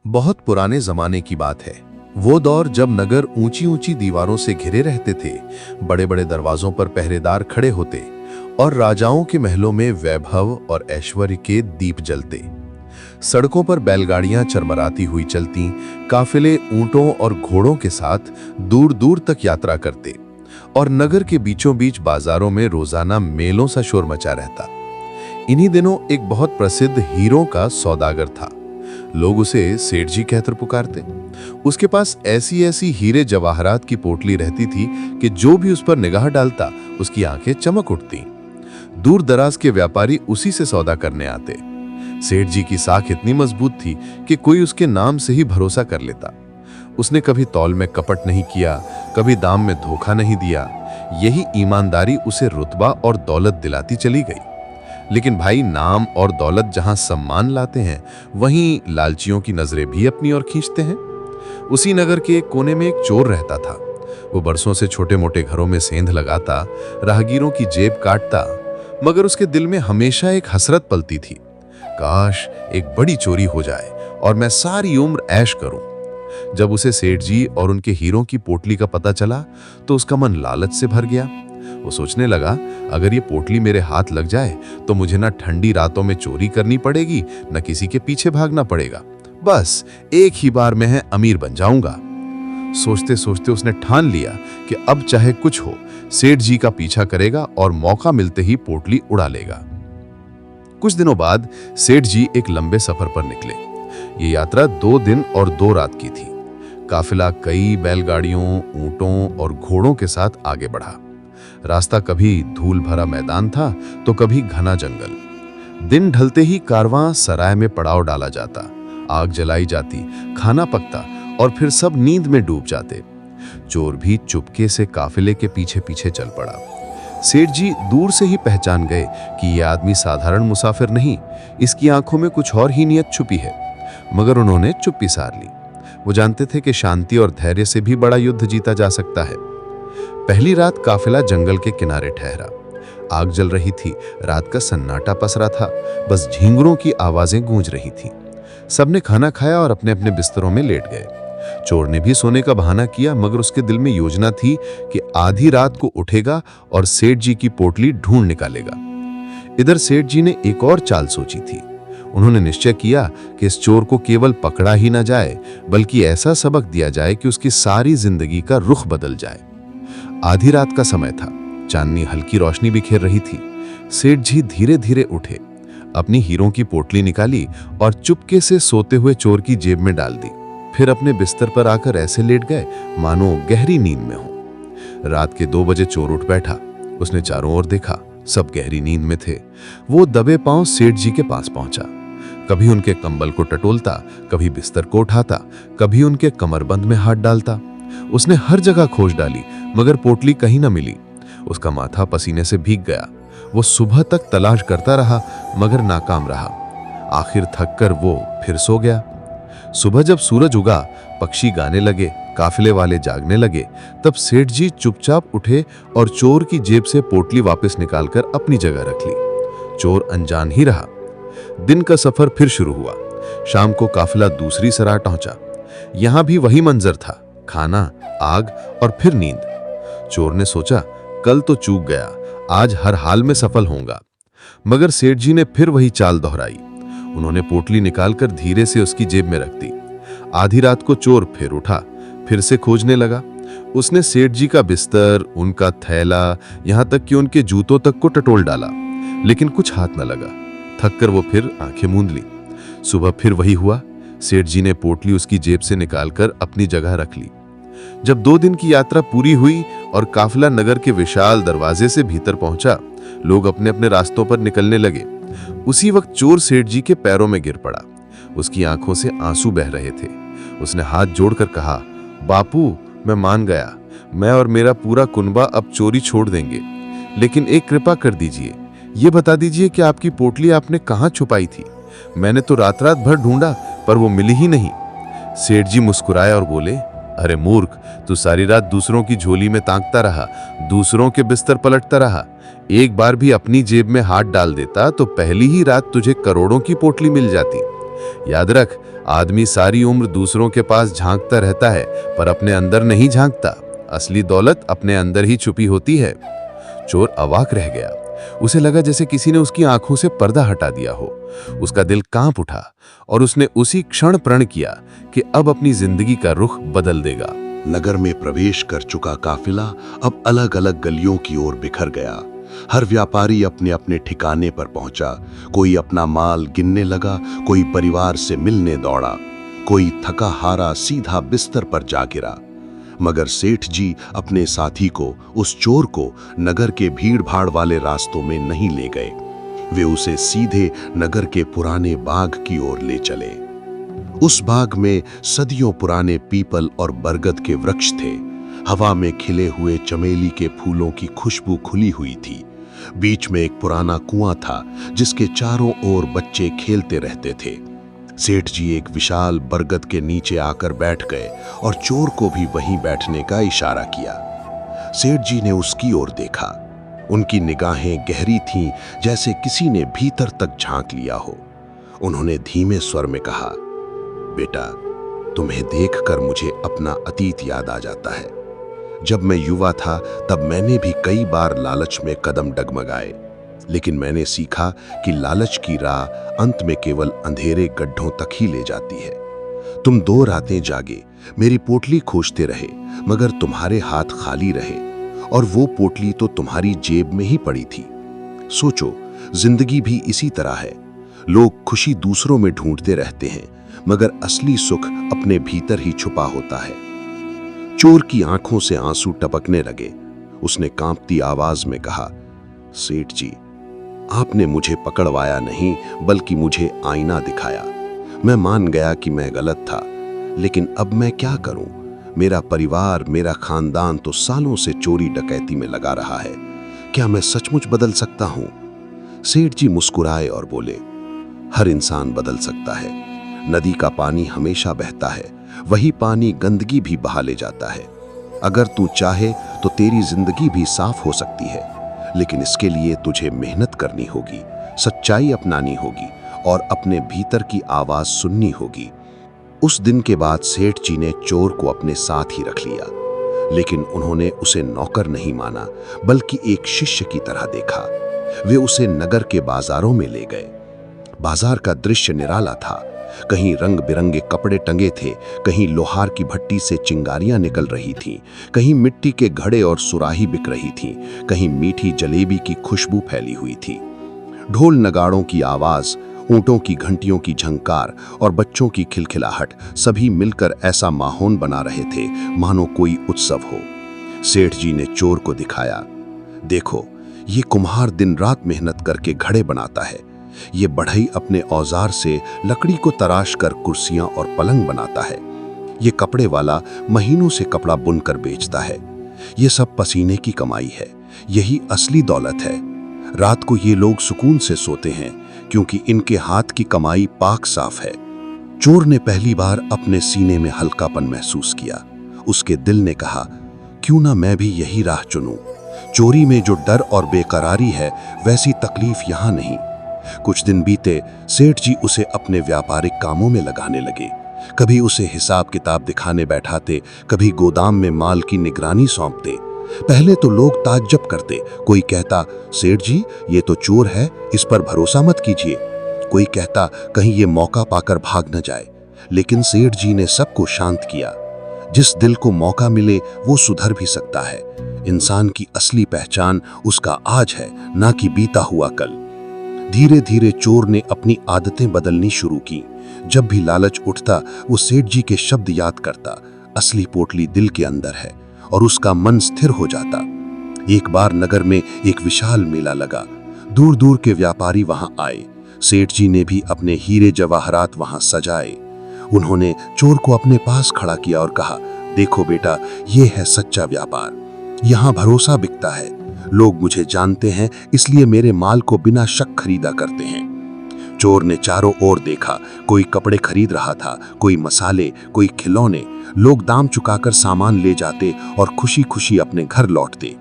बहुत पुराने जमाने की बात है। वो दौर जब नगर ऊंची ऊंची दीवारों से घिरे रहते थे, बड़े बड़े दरवाजों पर पहरेदार खड़े होते और राजाओं के महलों में वैभव और ऐश्वर्य के दीप जलते। सड़कों पर बैलगाड़ियां चरमराती हुई चलती, काफिले ऊंटों और घोड़ों के साथ दूर दूर तक यात्रा करते और नगर के बीचों बीच बाजारों में रोजाना मेलों सा शोर मचा रहता। इन्हीं दिनों एक बहुत प्रसिद्ध हीरों का सौदागर था। लोग उसे सेठ जी कहकर पुकारते। उसके पास ऐसी ऐसी हीरे जवाहरात की पोटली रहती थी कि जो भी उस पर निगाह डालता उसकी आंखें चमक उठती। दूर दराज के व्यापारी उसी से सौदा करने आते। सेठ जी की साख इतनी मजबूत थी कि कोई उसके नाम से ही भरोसा कर लेता। उसने कभी तौल में कपट नहीं किया, कभी दाम में धोखा नहीं दिया। यही ईमानदारी उसे रुतबा और दौलत दिलाती चली गई। लेकिन भाई, नाम और दौलत जहां सम्मान लाते हैं, वहीं लालचियों की नजरें भी अपनी ओर खींचते हैं। उसी नगर के एक कोने में एक चोर रहता था। वो बरसों से छोटे मोटे घरों में सेंध लगाता, राहगीरों की जेब काटता, मगर उसके दिल में हमेशा एक हसरत पलती थी, काश एक बड़ी चोरी हो जाए और मैं सारी उम्र ऐश करूं। जब उसे सेठ जी और उनके हीरों की पोटली का पता चला तो उसका मन लालच से भर गया। वो सोचने लगा, अगर ये पोटली मेरे हाथ लग जाए तो मुझे ना ठंडी रातों में चोरी करनी पड़ेगी, न किसी के पीछे भागना पड़ेगा। बस एक ही बार में है अमीर बन जाऊंगा। सोचते सोचते उसने ठान लिया कि अब चाहे कुछ हो, सेठ जी का पीछा करेगा और मौका मिलते ही पोटली उड़ा लेगा। कुछ दिनों बाद सेठ जी एक लंबे सफर पर निकले। ये यात्रा 2 दिन और 2 रात की थी। काफिला कई बैलगाड़ियों, ऊंटों और घोड़ों के साथ आगे बढ़ा। रास्ता कभी धूल भरा मैदान था तो कभी घना जंगल। दिन ढलते ही कारवां सराय में पड़ाव डाला जाता, आग जलाई जाती, खाना पकता और फिर सब नींद में डूब जाते। चोर भी चुपके से काफिले के पीछे पीछे चल पड़ा। सेठ जी दूर से ही पहचान गए कि यह आदमी साधारण मुसाफिर नहीं, इसकी आंखों में कुछ और ही नियत छुपी है। मगर उन्होंने चुप्पी सार ली। वो जानते थे कि शांति और धैर्य से भी बड़ा युद्ध जीता जा सकता है। पहली रात काफिला जंगल के किनारे ठहरा। आग जल रही थी, रात का सन्नाटा पसरा था, बस झींगुरों की आवाजें गूंज रही थीं। सबने खाना खाया और अपने अपने बिस्तरों में लेट गए। चोर ने भी सोने का बहाना किया, मगर उसके दिल में योजना थी कि आधी रात को उठेगा और सेठ जी की पोटली ढूंढ निकालेगा। इधर सेठ जी ने एक और चाल सोची थी। उन्होंने निश्चय किया कि इस चोर को केवल पकड़ा ही ना जाए, बल्कि ऐसा सबक दिया जाए कि उसकी सारी जिंदगी का रुख बदल जाए। आधी रात का समय था, चांदनी हल्की रोशनी बिखेर रही थी। सेठ जी धीरे धीरे उठे, अपनी हीरों की पोटली निकाली और चुपके से सोते हुए चोर की जेब में डाल दी। फिर अपने बिस्तर पर आकर ऐसे लेट गए मानो गहरी नींद में हो। रात के 2 बजे चोर उठ बैठा। उसने चारों ओर देखा, सब गहरी नींद में थे। वो दबे पांव सेठ जी के पास पहुंचा। कभी उनके कंबल को टटोलता, कभी बिस्तर को उठाता, कभी उनके कमरबंद में हाथ डालता। उसने हर जगह खोज डाली, मगर पोटली कहीं न मिली। उसका माथा पसीने से भीग गया। वो सुबह तक तलाश करता रहा, मगर नाकाम रहा। आखिर थक कर वो फिर सो गया। सुबह जब सूरज उगा, पक्षी गाने लगे, काफिले वाले जागने लगे, तब सेठ जी चुपचाप उठे और चोर की जेब से पोटली वापस निकालकर अपनी जगह रख ली। चोर अनजान ही रहा। दिन का सफर फिर शुरू हुआ। शाम को काफिला दूसरी सराय पहुंचा। यहां भी वही मंजर था, खाना, आग और फिर नींद। चोर ने सोचा, कल तो चूक गया, आज हर हाल में सफल होऊंगा। मगर सेठ जी ने फिर वही चाल दोहराई। उन्होंने पोटली निकालकर धीरे से उसकी जेब में रख दी। आधी रात को चोर फिर उठा, फिर से खोजने लगा। उसने सेठ जी का बिस्तर, उनका थैला, यहां तक कि उनके जूतों तक को टटोल डाला, लेकिन कुछ हाथ न लगा। थक कर वो फिर आंखें मूंद ली। सुबह फिर वही हुआ। सेठ जी ने पोटली उसकी जेब से निकालकर अपनी जगह रख ली। जब 2 दिन की यात्रा पूरी हुई और काफिला नगर के विशाल दरवाजे से भीतर पहुंचा, लोग अपने अपने रास्तों पर निकलने लगे। उसी वक्त चोर सेठ जी के पैरों में गिर पड़ा। उसकी आंखों से आंसू बह रहे थे। उसने हाथ जोड़कर कहा, बापू, मैं मान गया। मैं और मेरा पूरा कुनबा अब चोरी छोड़ देंगे, लेकिन एक कृपा कर दीजिए। ये बता दीजिए कि आपकी पोटली आपने कहाँ छुपाई थी? मैंने तो रात रात भर ढूंढा, पर वो मिली ही नहीं। सेठ जी मुस्कुराए और बोले, अरे मूर्ख, तू सारी रात दूसरों की झोली में ताकता रहा, दूसरों के बिस्तर पलटता रहा। एक बार भी अपनी जेब में हाथ डाल देता तो पहली ही रात तुझे करोड़ों की पोटली मिल जाती। याद रख, आदमी सारी उम्र दूसरों के पास झांकता रहता है पर अपने अंदर नहीं झांकता। असली दौलत अपने अंदर ही छुपी होती है। चोर अवाक रह गया। उसे लगा जैसे किसी ने उसकी आंखों से पर्दा हटा दिया हो। उसका दिल कांप उठा और उसने उसी क्षण प्रण किया कि अब अपनी जिंदगी का रुख बदल देगा। नगर में प्रवेश कर चुका काफिला अब अलग अलग गलियों की ओर बिखर गया। हर व्यापारी अपने अपने ठिकाने पर पहुंचा। कोई अपना माल गिनने लगा, कोई परिवार से मिलने दौड़ा, कोई थका हारा सीधा बिस्तर पर जा गिरा। मगर सेठ जी अपने साथी को, उस चोर को, नगर के भीड़ भाड़ वाले रास्तों में नहीं ले गए। वे उसे सीधे नगर के पुराने बाग की ओर ले चले। उस बाग में सदियों पुराने पीपल और बरगद के वृक्ष थे। हवा में खिले हुए चमेली के फूलों की खुशबू खुली हुई थी। बीच में एक पुराना कुआं था जिसके चारों ओर बच्चे खेलते रहते थे। सेठ जी एक विशाल बरगद के नीचे आकर बैठ गए और चोर को भी वहीं बैठने का इशारा किया। सेठ जी ने उसकी ओर देखा। उनकी निगाहें गहरी थीं, जैसे किसी ने भीतर तक झांक लिया हो। उन्होंने धीमे स्वर में कहा, बेटा, तुम्हें देखकर मुझे अपना अतीत याद आ जाता है। जब मैं युवा था तब मैंने भी कई बार लालच में कदम डगमगाए, लेकिन मैंने सीखा कि लालच की राह अंत में केवल अंधेरे गड्ढों तक ही ले जाती है। तुम 2 रातें जागे, मेरी पोटली खोजते रहे, मगर तुम्हारे हाथ खाली रहे, और वो पोटली तो तुम्हारी जेब में ही पड़ी थी। सोचो, जिंदगी भी इसी तरह है। लोग खुशी दूसरों में ढूंढते रहते हैं, मगर असली सुख अपने भीतर ही छुपा होता है। चोर की आंखों से आंसू टपकने लगे। उसने कांपती आवाज में कहा, सेठ जी, आपने मुझे पकड़वाया नहीं, बल्कि मुझे आईना दिखाया। मैं मान गया कि मैं गलत था, लेकिन अब मैं क्या करूं? मेरा परिवार, मेरा खानदान तो सालों से चोरी डकैती में लगा रहा है। क्या मैं सचमुच बदल सकता हूं? सेठ जी मुस्कुराए और बोले, हर इंसान बदल सकता है। नदी का पानी हमेशा बहता है, वही पानी गंदगी भी बहा ले जाता है। अगर तू चाहे तो तेरी जिंदगी भी साफ हो सकती है, लेकिन इसके लिए तुझे मेहनत करनी होगी, सच्चाई अपनानी होगी और अपने भीतर की आवाज सुननी होगी। उस दिन के बाद सेठ जी ने चोर को अपने साथ ही रख लिया, लेकिन उन्होंने उसे नौकर नहीं माना, बल्कि एक शिष्य की तरह देखा। वे उसे नगर के बाजारों में ले गए। बाजार का दृश्य निराला था। कहीं रंग बिरंगे कपड़े टंगे थे, कहीं लोहार की भट्टी से चिंगारियां निकल रही थीं, कहीं मिट्टी के घड़े और सुराही बिक रही थीं, कहीं मीठी जलेबी की खुशबू फैली हुई थी। ढोल नगाड़ों की आवाज, ऊंटों की घंटियों की झंकार और बच्चों की खिलखिलाहट सभी मिलकर ऐसा माहौल बना रहे थे मानो कोई उत्सव हो। सेठ जी ने चोर को दिखाया, देखो, ये कुम्हार दिन रात मेहनत करके घड़े बनाता है। ये बढ़ई अपने औजार से लकड़ी को तराश कर कुर्सियां और पलंग बनाता है। ये कपड़े वाला महीनों से कपड़ा बुनकर बेचता है। ये सब पसीने की कमाई है। यही असली दौलत है। रात को ये लोग सुकून से सोते हैं, क्योंकि इनके हाथ की कमाई पाक साफ है। चोर ने पहली बार अपने सीने में हल्कापन महसूस किया। उसके दिल ने कहा, क्यों ना मैं भी यही राह चुनूं। चोरी में जो डर और बेकरारी है, वैसी तकलीफ यहाँ नहीं। कुछ दिन बीते, सेठ जी उसे अपने व्यापारिक कामों में लगाने लगे। कभी उसे हिसाब किताब दिखाने बैठाते, कभी गोदाम में माल की निगरानी सौंपते। पहले तो लोग ताज्जुब करते। कोई कहता, सेठ जी, ये तो चोर है, इस पर भरोसा मत कीजिए। कोई कहता, कहीं ये मौका पाकर भाग न जाए। लेकिन सेठ जी ने सबको शांत किया। जिस दिल को मौका मिले वो सुधर भी सकता है। इंसान की असली पहचान उसका आज है, ना कि बीता हुआ कल। धीरे धीरे चोर ने अपनी आदतें बदलनी शुरू की। जब भी लालच उठता, वो सेठ जी के शब्द याद करता, असली पोटली दिल के अंदर है, और उसका मन स्थिर हो जाता। एक बार नगर में एक विशाल मेला लगा। दूर दूर के व्यापारी वहां आए। सेठ जी ने भी अपने हीरे जवाहरात वहां सजाए। उन्होंने चोर को अपने पास खड़ा किया और कहा, देखो बेटा, ये है सच्चा व्यापार। यहाँ भरोसा बिकता है। लोग मुझे जानते हैं, इसलिए मेरे माल को बिना शक खरीदा करते हैं। चोर ने चारों ओर देखा। कोई कपड़े खरीद रहा था, कोई मसाले, कोई खिलौने। लोग दाम चुकाकर सामान ले जाते और खुशी खुशी अपने घर लौटते।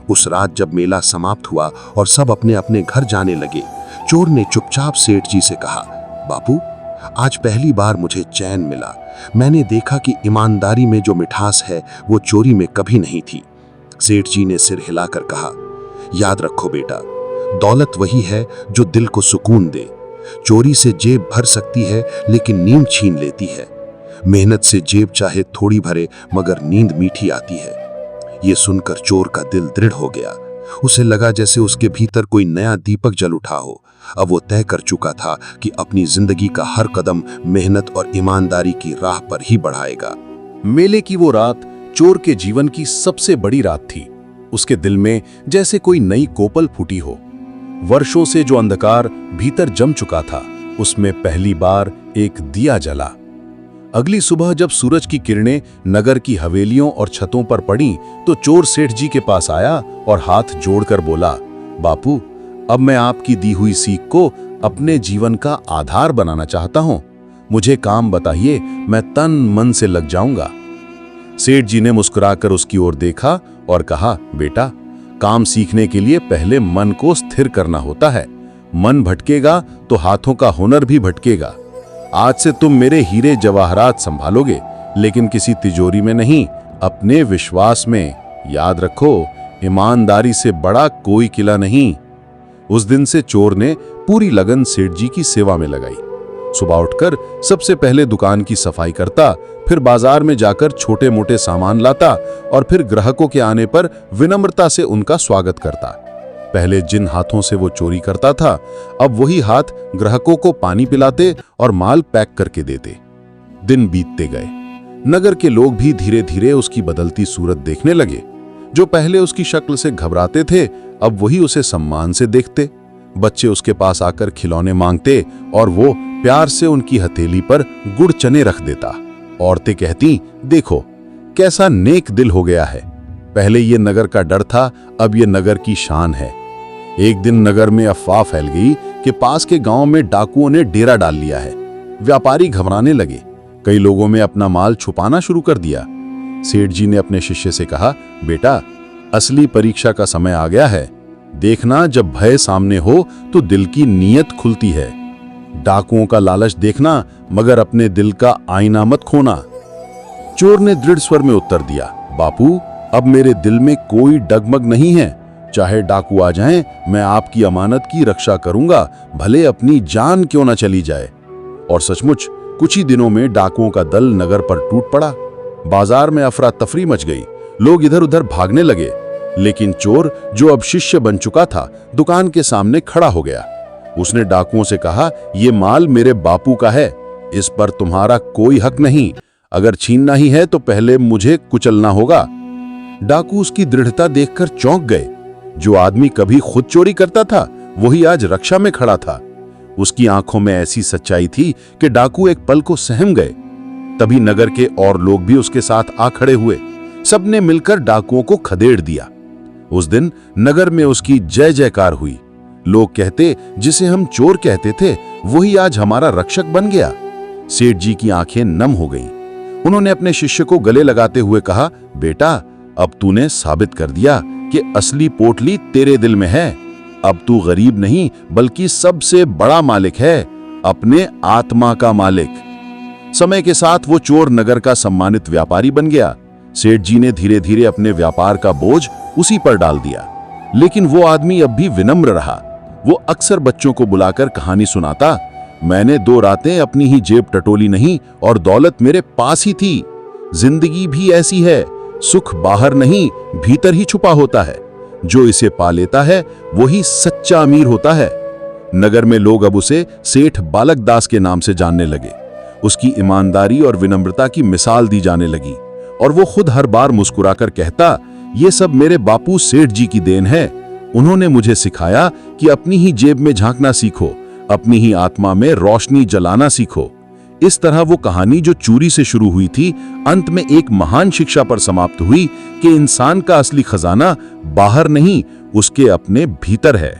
उस रात जब मेला समाप्त हुआ और सब अपने अपने घर जाने लगे, चोर ने चुपचाप सेठ जी से कहा, बापू, आज पहली बार मुझे चैन मिला। मैंने देखा कि ईमानदारी में जो मिठास है वो चोरी में कभी नहीं थी। सेठ जी ने सिर हिलाकर कहा, याद रखो बेटा, दौलत वही है जो दिल को सुकून दे। चोरी से जेब भर सकती है लेकिन नींद छीन लेती है। मेहनत से जेब चाहे थोड़ी भरे मगर नींद मीठी आती है। ये सुनकर चोर का दिल दृढ़ हो गया। उसे लगा जैसे उसके भीतर कोई नया दीपक जल उठा हो। अब वो तय कर चुका था कि अपनी जिंदगी का हर कदम मेहनत और ईमानदारी की राह पर ही बढ़ाएगा। मेले की वो रात चोर के जीवन की सबसे बड़ी रात थी। उसके दिल में जैसे कोई नई कोपल फूटी हो। वर्षों से जो अंधकार भीतर जम चुका था, उसमें पहली बार एक दिया जला। अगली सुबह जब सूरज की किरणें नगर की हवेलियों और छतों पर पड़ी, तो चोर सेठ जी के पास आया और हाथ जोड़कर बोला, बापू, अब मैं आपकी दी हुई सीख को अपने जीवन का आधार बनाना चाहता हूं। मुझे काम बताइए, मैं तन मन से लग जाऊंगा। सेठ जी ने मुस्कुराकर उसकी ओर देखा और कहा, बेटा, काम सीखने के लिए पहले मन को स्थिर करना होता है। मन भटकेगा तो हाथों का हुनर भी भटकेगा। आज से तुम मेरे हीरे जवाहरात संभालोगे, लेकिन किसी तिजोरी में नहीं, अपने विश्वास में। याद रखो, ईमानदारी से बड़ा कोई किला नहीं। उस दिन से चोर ने पूरी लगन सेठ जी की सेवा में लगाई। सुबह उठकर सबसे पहले दुकान की सफाई करता, फिर बाजार में जाकर छोटे मोटे सामान लाता और फिर ग्राहकों के आने पर विनम्रता से उनका स्वागत करता। पहले जिन हाथों से वो चोरी करता था, अब वही हाथ ग्राहकों को पानी पिलाते और माल पैक करके देते। दिन बीतते गए। नगर के लोग भी धीरे धीरे उसकी बदलती सूरत देखने लगे। जो पहले उसकी शक्ल से घबराते थे, अब वही उसे सम्मान से देखते। बच्चे उसके पास आकर खिलौने मांगते और वो प्यार से उनकी हथेली पर गुड़ चने रख देता। औरतें कहती, देखो कैसा नेक दिल हो गया है। पहले ये नगर का डर था, अब ये नगर की शान है। एक दिन नगर में अफवाह फैल गई कि पास के गांव में डाकुओं ने डेरा डाल लिया है। व्यापारी घबराने लगे। कई लोगों में अपना माल छुपाना शुरू कर दिया। सेठ जी ने अपने शिष्य से कहा, बेटा, असली परीक्षा का समय आ गया है। देखना, जब भय सामने हो तो दिल की नीयत खुलती है। डाकुओं का लालच देखना, मगर अपने दिल का आईना मत खोना। चोर ने दृढ़ स्वर में उत्तर दिया, बापू, अब मेरे दिल में कोई डगमग नहीं है। चाहे डाकू आ जाएं, मैं आपकी अमानत की रक्षा करूंगा, भले अपनी जान क्यों न चली जाए। और सचमुच कुछ ही दिनों में डाकुओं का दल नगर पर टूट पड़ा। बाजार में अफरा तफरी मच गई। लोग इधर उधर भागने लगे। लेकिन चोर, जो अब शिष्य बन चुका था, दुकान के सामने खड़ा हो गया। उसने डाकुओं से कहा, यह माल मेरे बापू का है, इस पर तुम्हारा कोई हक नहीं। अगर छीनना ही है तो पहले मुझे कुचलना होगा। डाकू उसकी दृढ़ता देखकर चौंक गए। जो आदमी कभी खुद चोरी करता था, वही आज रक्षा में खड़ा था। उसकी आंखों में ऐसी सच्चाई थी कि डाकू एक पल को सहम गए। तभी नगर के और लोग भी उसके साथ आ खड़े हुए। सबने मिलकर डाकुओं को खदेड़ दिया। उस दिन नगर में उसकी जय जयकार हुई। लोग कहते, जिसे हम चोर कहते थे, वही आज हमारा रक्षक बन गया। सेठ जी की आंखें नम हो गईं। उन्होंने अपने शिष्य को गले लगाते हुए कहा, बेटा, अब तूने साबित कर दिया कि असली पोटली तेरे दिल में है। अब तू गरीब नहीं, बल्कि सबसे बड़ा मालिक है, अपने आत्मा का मालिक। समय के साथ वो चोर नगर का सम्मानित व्यापारी बन गया। सेठ जी ने धीरे धीरे अपने व्यापार का बोझ उसी पर डाल दिया। लेकिन वो आदमी अब भी विनम्र रहा। वो अक्सर बच्चों को बुलाकर कहानी सुनाता, मैंने 2 रातें अपनी ही जेब टटोली नहीं और दौलत मेरे पास ही थी। जिंदगी भी ऐसी है, सुख बाहर नहीं, भीतर ही छुपा होता है। जो इसे पा लेता है, वही सच्चा अमीर होता है। नगर में लोग अब उसे सेठ बालक दास के नाम से जानने लगे। उसकी ईमानदारी और विनम्रता की मिसाल दी जाने लगी और वो खुद हर बार मुस्कुराकर कहता, ये सब मेरे बापू सेठ जी की देन है। उन्होंने मुझे सिखाया कि अपनी ही जेब में झांकना सीखो, अपनी ही आत्मा में रोशनी जलाना सीखो। इस तरह वो कहानी जो चोरी से शुरू हुई थी, अंत में एक महान शिक्षा पर समाप्त हुई कि इंसान का असली खजाना बाहर नहीं, उसके अपने भीतर है।